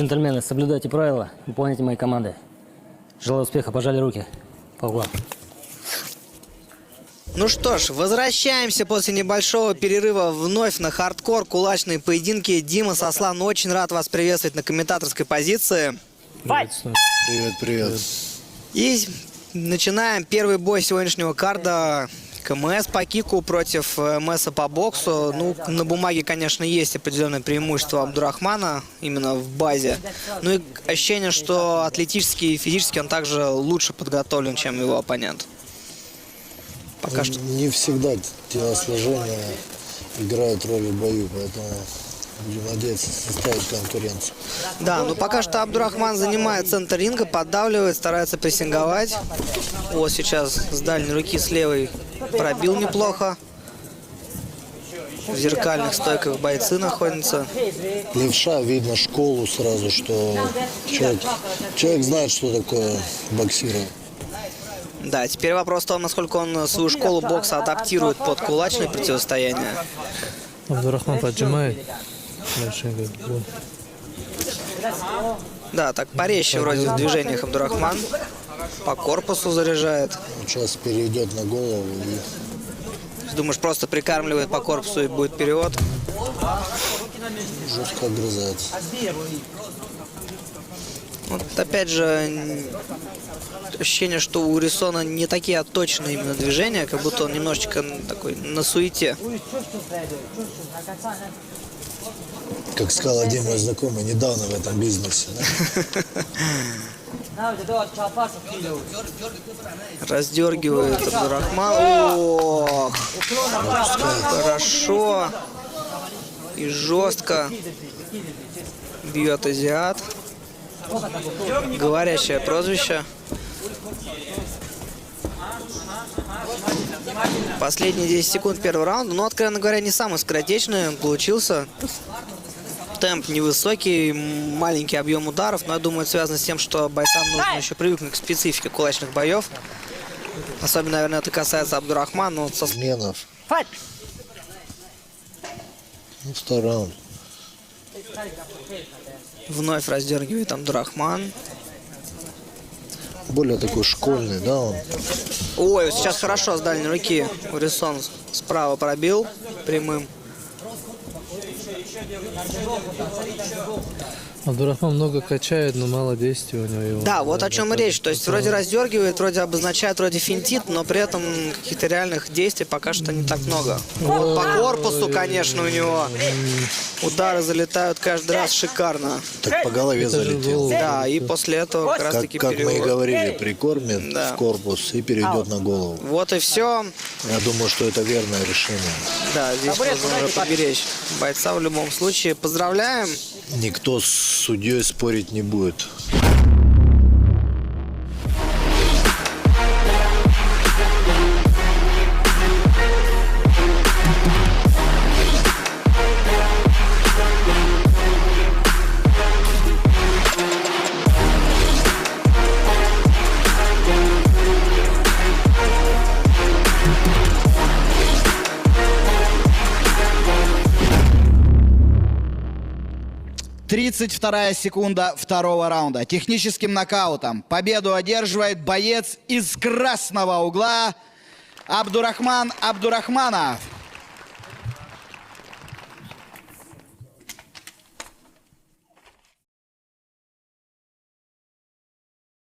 Джентльмены, соблюдайте правила, выполняйте мои команды. Желаю успеха, пожали руки. По углам. Ну что ж, возвращаемся после небольшого перерыва вновь на хардкор, кулачные поединки. Дима, Сослан, очень рад вас приветствовать на комментаторской позиции. Привет, привет. И начинаем первый бой сегодняшнего карда. КМС по кику против МСа по боксу. Ну, на бумаге, конечно, есть определенное преимущество Абдурахмана именно в базе. Ну и ощущение, что атлетически и физически он также лучше подготовлен, чем его оппонент. Пока что. Не всегда телосложение играет роль в бою, поэтому будем надеяться составить конкуренцию. Да, но пока что Абдурахман занимает центр ринга, поддавливает, старается прессинговать. Вот сейчас с дальней руки с левой пробил неплохо. В зеркальных стойках бойцы находятся. Левша, видно школу сразу, что человек знает, что такое боксировать. Да, теперь вопрос в том, насколько он свою школу бокса адаптирует под кулачное противостояние. Абдурахман поджимает. Да, так порезче вроде в движениях Абдурахман. По корпусу заряжает. Сейчас перейдет на голову и Думаешь, просто прикармливает по корпусу и будет перевод? жестко огрызается. Вот опять же, ощущение, что у Рисона не такие отточенные именно движения, как будто он немножечко такой на суете. Как сказал один мой знакомый, недавно в этом бизнесе. Да? Раздергивает Абдурахман. Ох, хорошо и жестко бьет азиат. Говорящее прозвище. Последние 10 секунд первого раунда. Но, откровенно говоря, не самый скоротечный он получился. Темп невысокий, маленький объем ударов. Но я думаю, это связано с тем, что бойцам нужно еще привыкнуть к специфике кулачных боев. Особенно, наверное, это касается Абдурахмана. Вот Изменов. Ну, второй раунд. Вновь раздергивает Абдурахман. Более такой школьный, да, он? Ой, сейчас хорошо с дальней руки Урисон справа пробил прямым. Абдурахман много качает, но мало действий у него. Да, вот о чем и речь. То есть вроде раздергивает, вроде обозначает, вроде финтит, но при этом каких-то реальных действий пока что не так много. Вот по корпусу, конечно, у него удары залетают каждый раз шикарно. Так по голове залетел. Да, и после этого как раз таки Как мы и перевод. говорили, прикормит Да. в корпус и перейдет на голову. Вот и все. Я думаю, что это верное решение. Да, здесь нужно уже поберечь бойца в любом случае. Поздравляем. Никто с судьей спорить не будет. Тридцать вторая секунда второго раунда. Техническим нокаутом победу одерживает боец из красного угла Абдурахман Абдурахманов.